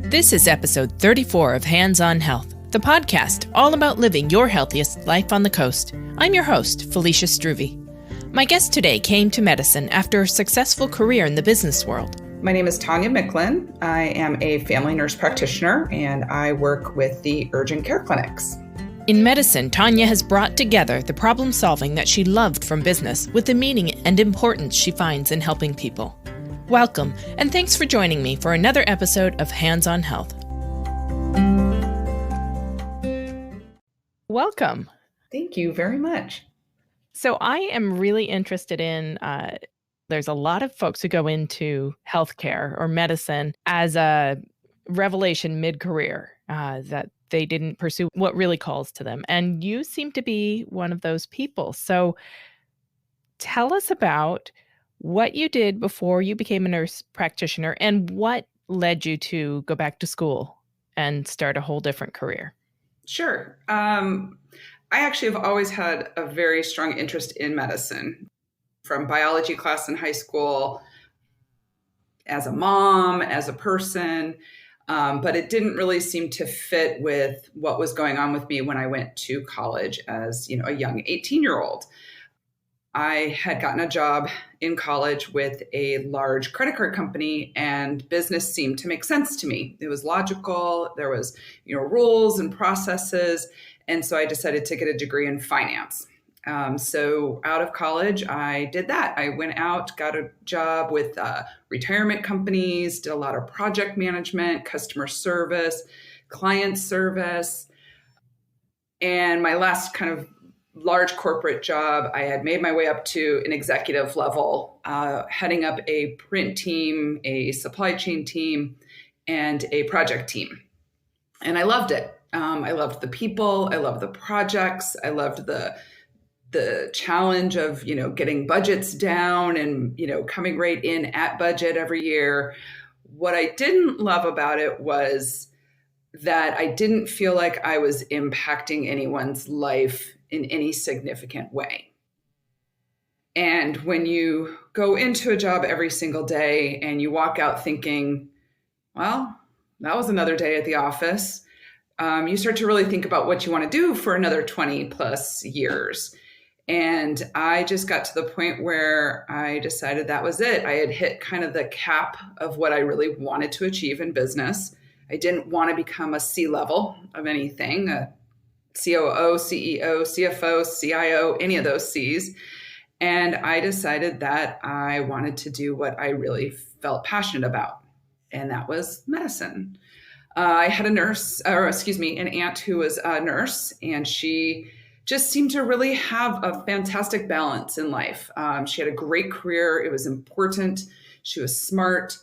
This is episode 34 of Hands on Health, the podcast all about living your healthiest life on the coast. I'm your host, Felicia Struve. My guest today came to medicine after a successful career in the business world. My name is Tonya Michlin. I am a family nurse practitioner, and I work with the urgent care clinics. In medicine, Tonya has brought together the problem solving that she loved from business with the meaning and importance she finds in helping people. Welcome, and thanks for joining me for another episode of Hands on Health. Welcome. Thank you very much. So I am really interested in, there's a lot of folks who go into healthcare or medicine as a revelation mid-career, that they didn't pursue what really calls to them. And you seem to be one of those people. So tell us about what you did before you became a nurse practitioner and what led you to go back to school and start a whole different career. Sure. I actually have always had a very strong interest in medicine, from biology class in high school, as a mom, as a person, but it didn't really seem to fit with what was going on with me when I went to college as, a young 18-year-old. I had gotten a job in college with a large credit card company, and business seemed to make sense to me. It was logical. There was, rules and processes. And so I decided to get a degree in finance. So out of college, I did that. I went out, got a job with retirement companies, did a lot of project management, customer service, client service. And my last kind of large corporate job, I had made my way up to an executive level, heading up a print team, a supply chain team, and a project team. And I loved it. I loved the people. I loved the projects. I loved the challenge of, getting budgets down and, coming right in at budget every year. What I didn't love about it was that I didn't feel like I was impacting anyone's life in any significant way. And when you go into a job every single day and you walk out thinking, well, that was another day at the office, you start to really think about what you want to do for another 20 plus years. And I just got to the point where I decided that was it. I had hit kind of the cap of what I really wanted to achieve in business. I didn't want to become a C-level of anything, a COO, CEO, CFO, CIO, any of those Cs. And I decided that I wanted to do what I really felt passionate about, and that was medicine. I had an aunt who was a nurse, and she just seemed to really have a fantastic balance in life. She had a great career. It was important. She was smart.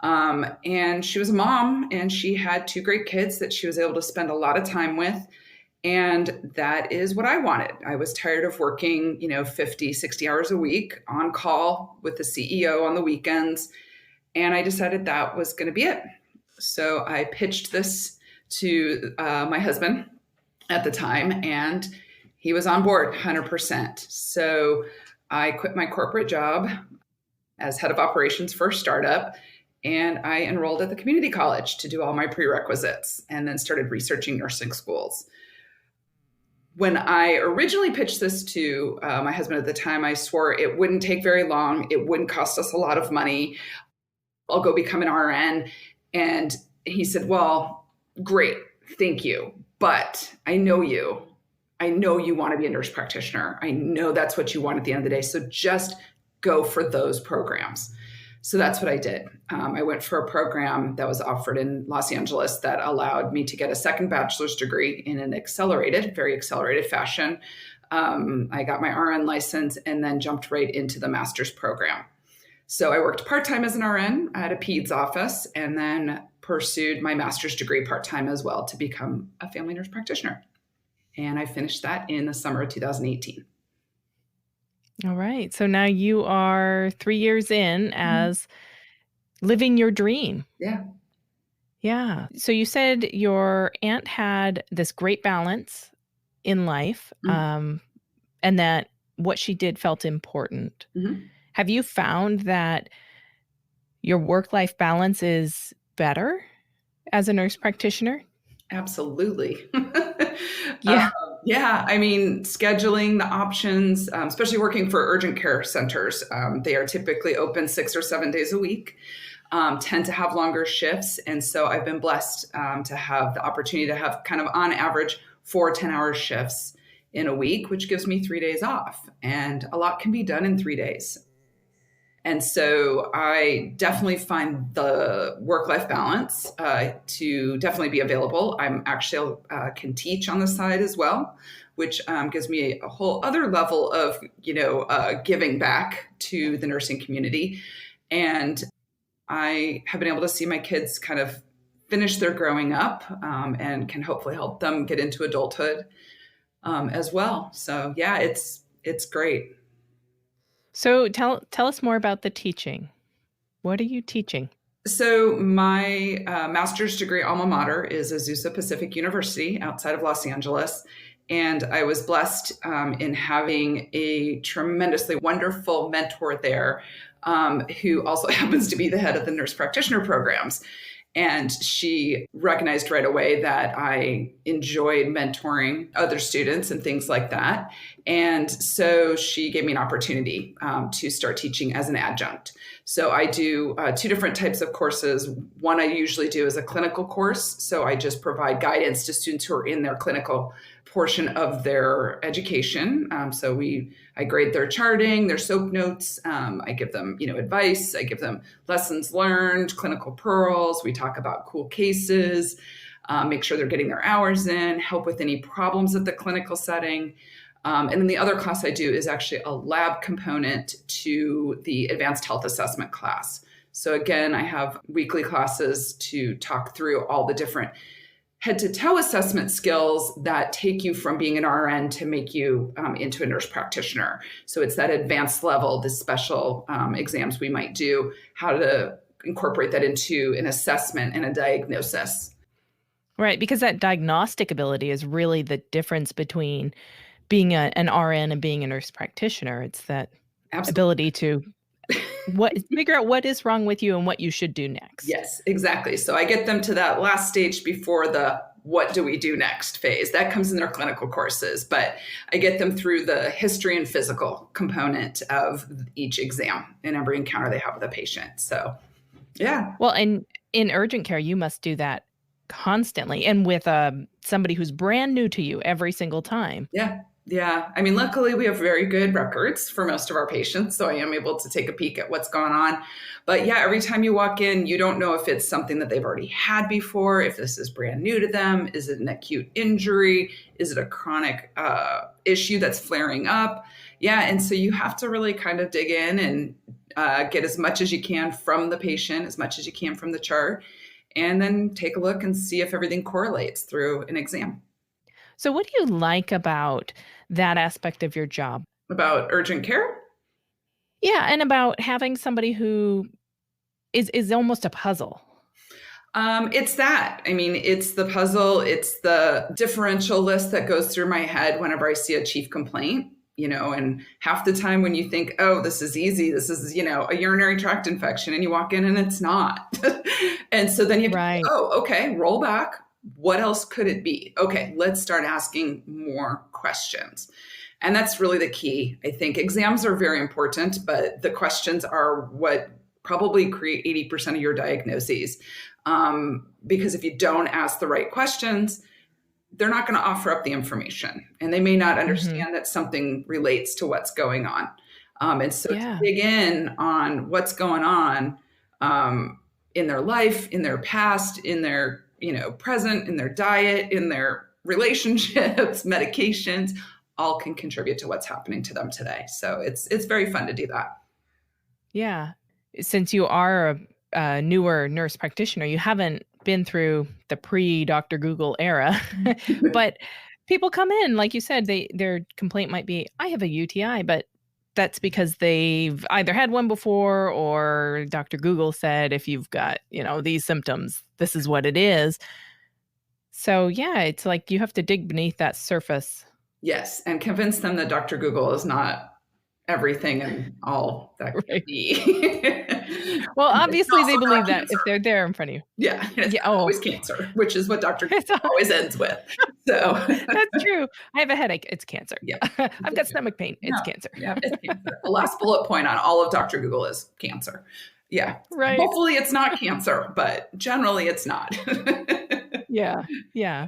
And she was a mom, and she had two great kids that she was able to spend a lot of time with. And that is what I wanted. I was tired of working, 50, 60 hours a week on call with the CEO on the weekends. And I decided that was going to be it. So I pitched this to my husband at the time, and he was on board 100%. So I quit my corporate job as head of operations for a startup, and I enrolled at the community college to do all my prerequisites, and then started researching nursing schools. When I originally pitched this to my husband at the time, I swore it wouldn't take very long. It wouldn't cost us a lot of money. I'll go become an RN. And he said, well, great, thank you. But I know you. I know you want to be a nurse practitioner. I know that's what you want at the end of the day. So just go for those programs. So that's what I did. I went for a program that was offered in Los Angeles that allowed me to get a second bachelor's degree in an very accelerated fashion. I got my RN license and then jumped right into the master's program. So I worked part-time as an RN at a peds office, and then pursued my master's degree part-time as well to become a family nurse practitioner. And I finished that in the summer of 2018. All right. So now you are 3 years in as living your dream. Yeah. Yeah. So you said your aunt had this great balance in life, and that what she did felt important. Mm-hmm. Have you found that your work-life balance is better as a nurse practitioner? Absolutely. Yeah. Yeah, I mean, scheduling the options, especially working for urgent care centers, they are typically open 6 or 7 days a week, tend to have longer shifts. And so I've been blessed to have the opportunity to have kind of on average 4 10-hour shifts in a week, which gives me 3 days off. And a lot can be done in 3 days. And so I definitely find the work-life balance to definitely be available. I'm actually can teach on the side as well, which gives me a whole other level of, giving back to the nursing community. And I have been able to see my kids kind of finish their growing up and can hopefully help them get into adulthood as well. So yeah, it's great. So tell us more about the teaching. What are you teaching? So my master's degree alma mater is Azusa Pacific University outside of Los Angeles. And I was blessed in having a tremendously wonderful mentor there who also happens to be the head of the nurse practitioner programs. And she recognized right away that I enjoyed mentoring other students and things like that. And so she gave me an opportunity to start teaching as an adjunct. So I do 2 different types of courses. One I usually do is a clinical course. So I just provide guidance to students who are in their clinical portion of their education. I grade their charting, their SOAP notes. I give them, advice. I give them lessons learned, clinical pearls. We talk about cool cases, make sure they're getting their hours in, help with any problems at the clinical setting. And then the other class I do is actually a lab component to the advanced health assessment class. So again, I have weekly classes to talk through all the different head-to-toe assessment skills that take you from being an RN to make you into a nurse practitioner. So it's that advanced level, the special exams we might do, how to incorporate that into an assessment and a diagnosis. Right, because that diagnostic ability is really the difference between being an RN and being a nurse practitioner. It's that ability to figure out what is wrong with you and what you should do next. Yes, exactly. So I get them to that last stage before the what do we do next phase. That comes in their clinical courses, but I get them through the history and physical component of each exam and every encounter they have with a patient. So, yeah. Well, and in urgent care, you must do that constantly and with somebody who's brand new to you every single time. Yeah. Yeah. I mean, luckily we have very good records for most of our patients. So I am able to take a peek at what's going on. But yeah, every time you walk in, you don't know if it's something that they've already had before, if this is brand new to them. Is it an acute injury? Is it a chronic issue that's flaring up? Yeah. And so you have to really kind of dig in and get as much as you can from the patient, as much as you can from the chart, and then take a look and see if everything correlates through an exam. So what do you like about that aspect of your job? About urgent care? Yeah, and about having somebody who is almost a puzzle. It's that. I mean, it's the puzzle. It's the differential list that goes through my head whenever I see a chief complaint, and half the time when you think, oh, this is easy, this is, a urinary tract infection, and you walk in and it's not. And so then you have to, oh, okay, roll back. What else could it be? Okay, let's start asking more questions. And that's really the key. I think exams are very important, but the questions are what probably create 80% of your diagnoses. Because if you don't ask the right questions, they're not going to offer up the information, and they may not understand that something relates to what's going on. And so to dig in on what's going on in their life, in their past, in their present, in their diet, in their relationships, medications, all can contribute to what's happening to them today. So it's very fun to do that. Yeah. Since you are a newer nurse practitioner, you haven't been through the pre-Dr. Google era, but people come in, like you said, their complaint might be, I have a UTI, but that's because they've either had one before or Dr. Google said, if you've got, these symptoms, this is what it is. So yeah, it's like you have to dig beneath that surface. Yes. And convince them that Dr. Google is not everything and all that could be. Well, And it's obviously they also believe not that if cancer. they're there in front of you. Yeah, and it's Yeah. not Oh, always cancer, which is what Dr. it's all- always ends with. So that's true. I have a headache. It's cancer. yeah. I've got stomach pain. It's No, cancer. yeah, it's cancer. The last bullet point on all of Dr. Google is cancer. Yeah. Right. Hopefully it's not cancer, but generally it's not. Yeah. Yeah.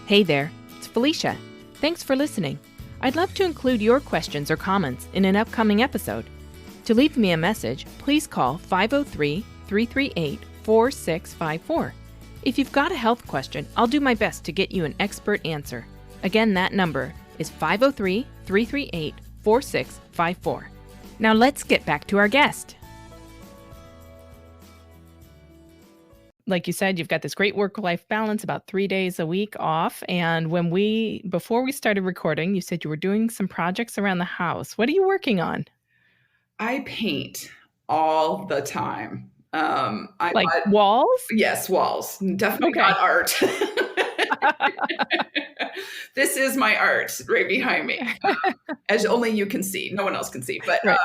Hey there, it's Felicia. Thanks for listening. I'd love to include your questions or comments in an upcoming episode. To leave me a message, please call 503-338-4654. If you've got a health question, I'll do my best to get you an expert answer. Again, that number is 503-338-4654. Now let's get back to our guest. Like you said, you've got this great work-life balance, about 3 days a week off. And before we started recording, you said you were doing some projects around the house. What are you working on? I paint all the time. Walls? Yes, walls. Definitely Okay. not art. This is my art right behind me, as only you can see. No one else can see. But Right.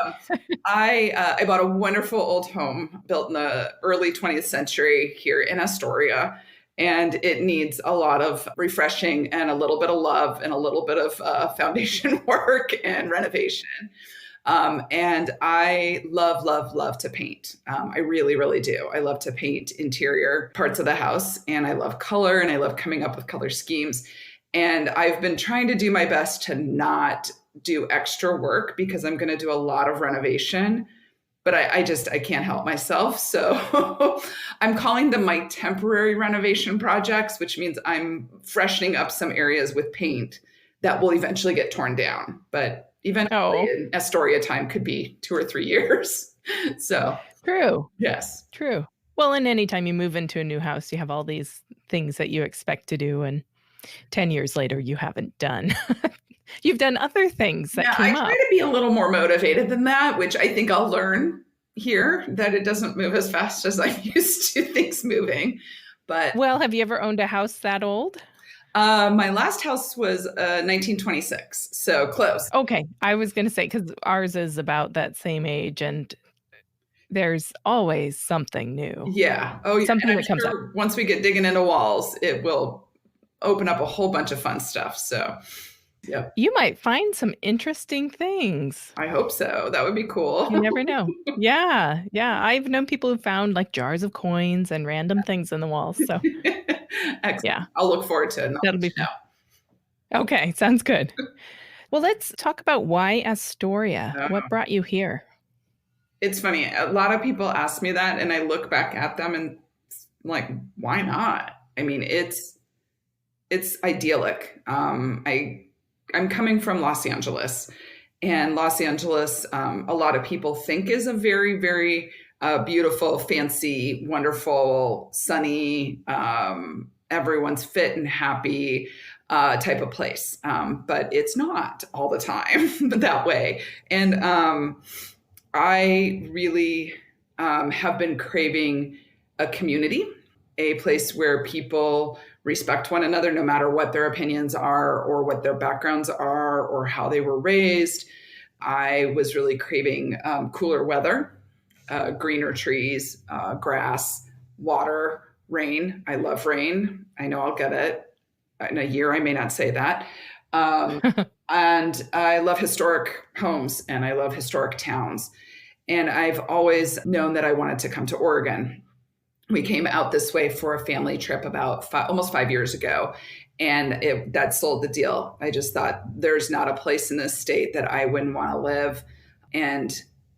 I bought a wonderful old home built in the early 20th century here in Astoria. And it needs a lot of refreshing and a little bit of love and a little bit of foundation work and renovation. And I love to paint. I really, really do. I love to paint interior parts of the house, and I love color, and I love coming up with color schemes. And I've been trying to do my best to not do extra work because I'm going to do a lot of renovation, but I can't help myself. So I'm calling them my temporary renovation projects, which means I'm freshening up some areas with paint that will eventually get torn down. But eventually, in Astoria time could be 2 or 3 years. So True. yes. True. Well, and anytime you move into a new house, you have all these things that you expect to do, and 10 years later, you haven't done. You've done other things that came up. I try to be a little more motivated than that, which I think I'll learn here, that it doesn't move as fast as I'm used to things moving. But well, have you ever owned a house that old? My last house was 1926, so close. Okay, I was going to say, because ours is about that same age, and there's always something new. Yeah. Oh, yeah. Something that comes up. Once we get digging into walls, it will open up a whole bunch of fun stuff. So, yeah. You might find some interesting things. I hope so. That would be cool. You never know. Yeah. Yeah. I've known people who found like jars of coins and random things in the walls. So, excellent. Yeah. I'll look forward to it. That'll be fun. Okay. Sounds good. Well, let's talk about why Astoria. What brought you here? It's funny. A lot of people ask me that, and I look back at them and I'm like, why not? I mean, it's idyllic. I'm coming from Los Angeles, and Los Angeles, a lot of people think is a very, very beautiful, fancy, wonderful, sunny, everyone's fit and happy type of place. But it's not all the time that way. And I really have been craving a community, a place where people respect one another, no matter what their opinions are or what their backgrounds are or how they were raised. I was really craving cooler weather, greener trees, grass, water, rain. I love rain. I know I'll get it in a year. I may not say that. And I love historic homes, and I love historic towns. And I've always known that I wanted to come to Oregon. We came out this way for a family trip about almost 5 years ago, and that sold the deal. I just thought there's not a place in this state that I wouldn't want to live. And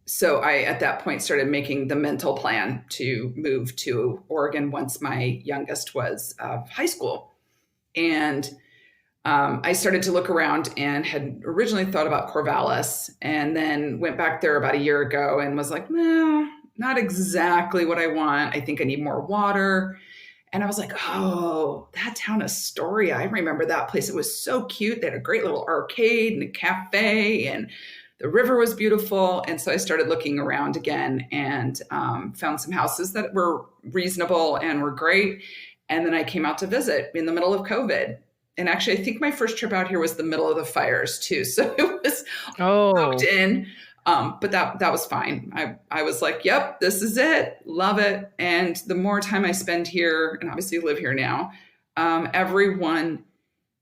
so I, at that point, started making the mental plan to move to Oregon once my youngest was high school. And I started to look around and had originally thought about Corvallis, and then went back there about a year ago and was like, no, not exactly what I want. I think I need more water. And I was like, oh, that town Astoria. I remember that place. It was so cute. They had a great little arcade and a cafe, and the river was beautiful. And so I started looking around again and found some houses that were reasonable and were great. And then I came out to visit in the middle of COVID. And actually, I think my first trip out here was the middle of the fires too. So it was Oh, roped in. But that was fine. I was like, yep, this is it. Love it. And the more time I spend here, and obviously live here now, everyone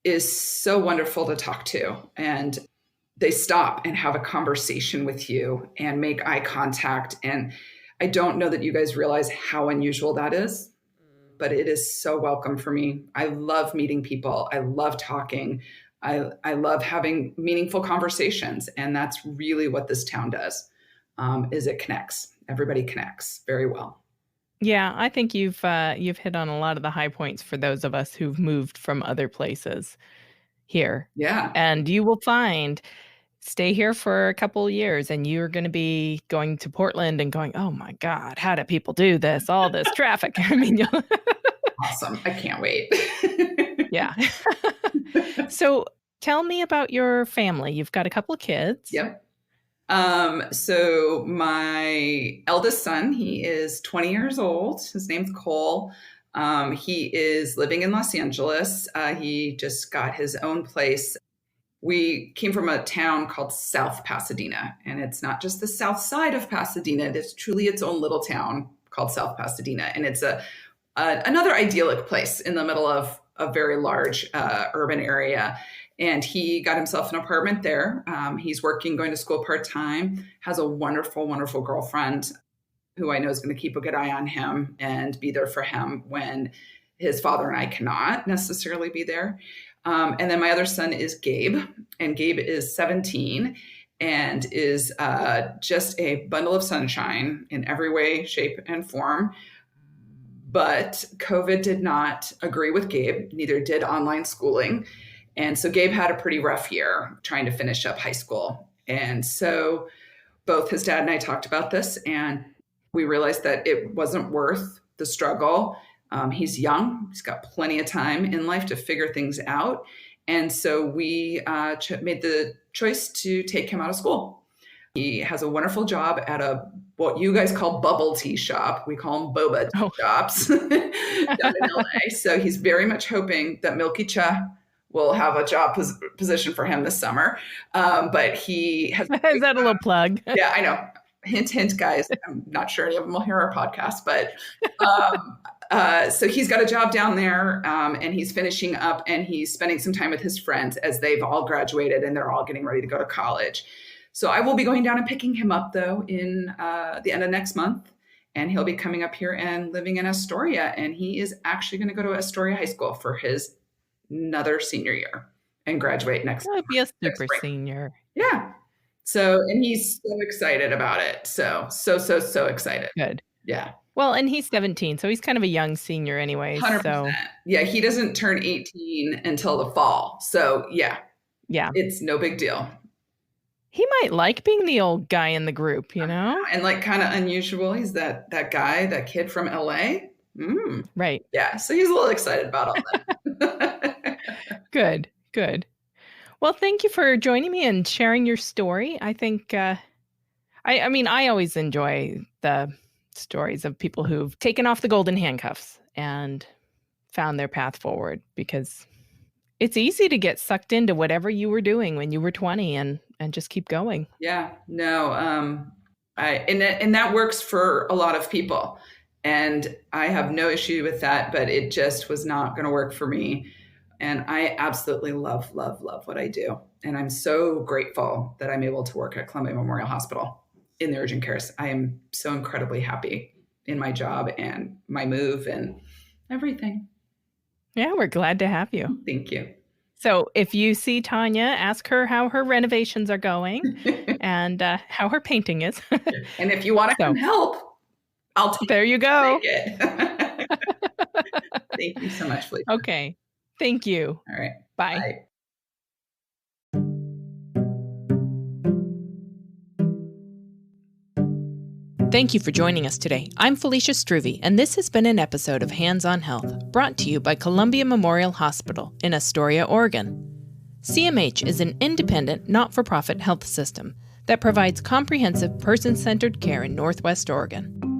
is so wonderful to talk to. And they stop and have a conversation with you and make eye contact. And I don't know that you guys realize how unusual that is, but it is so welcome for me. I love meeting people. I love talking. I love having meaningful conversations. And that's really what this town does, is it connects. Everybody connects very well. yeah. I think you've hit on a lot of the high points for those of us who've moved from other places here. Yeah. And you will find, stay here for a couple of years and you're going to be going to Portland and going, oh my God, how do people do this? All this traffic. I mean, Awesome. I can't wait. yeah. So tell me about your family. You've got a couple of kids. Yep. So my eldest son, he is 20 years old. His name's Cole. He is living in Los Angeles. He just got his own place. We came from a town called South Pasadena, and it's not just the south side of Pasadena. It's truly its own little town called South Pasadena. And it's another idyllic place in the middle of a very large urban area. And he got himself an apartment there. He's working, going to school part-time, has a wonderful, wonderful girlfriend who I know is going to keep a good eye on him and be there for him when his father and I cannot necessarily be there. And then my other son is Gabe, and Gabe is 17 and is just a bundle of sunshine in every way, shape, and form. But COVID did not agree with Gabe, neither did online schooling. And so Gabe had a pretty rough year trying to finish up high school. And so both his dad and I talked about this, and we realized that it wasn't worth the struggle. He's young. He's got plenty of time in life to figure things out. And so we made the choice to take him out of school. He has a wonderful job at what you guys call bubble tea shop. We call them boba tea shops down in LA. So he's very much hoping that Milky Cha will have a job position for him this summer. But he has... Is that a little plug? Yeah, I know. Hint, hint, guys. I'm not sure any of them will hear our podcast, but so he's got a job down there, and he's finishing up, and he's spending some time with his friends as they've all graduated and they're all getting ready to go to college. So I will be going down and picking him up, though, in the end of next month, and he'll be coming up here and living in Astoria, and he is actually going to go to Astoria High School for his another senior year and graduate next. He'll be a super senior. Yeah. So, and he's so excited about it. So excited. Good. Yeah. Well, and he's 17, so he's kind of a young senior anyway. 100%. So. Yeah, he doesn't turn 18 until the fall. So yeah, it's no big deal. He might like being the old guy in the group, you know? And like kind of unusual. He's that guy, that kid from LA. Right. Yeah. So he's a little excited about all that. Good. Well, thank you for joining me and sharing your story. I think, I mean, I always enjoy the stories of people who've taken off the golden handcuffs and found their path forward, because it's easy to get sucked into whatever you were doing when you were 20 and just keep going. Yeah, no. And that works for a lot of people, and I have no issue with that, but it just was not going to work for me. And I absolutely love what I do. And I'm so grateful that I'm able to work at Columbia Memorial Hospital in the urgent cares. I am so incredibly happy in my job and my move and everything. Yeah, we're glad to have you. Thank you. So if you see Tonya, ask her how her renovations are going and how her painting is. And if you want to come help, I'll take There you go. it. Thank you so much, Felicia. Okay. Thank you. All right. Bye. Bye. Thank you for joining us today. I'm Felicia Struve, and this has been an episode of Hands on Health, brought to you by Columbia Memorial Hospital in Astoria, Oregon. CMH is an independent, not-for-profit health system that provides comprehensive, person-centered care in Northwest Oregon.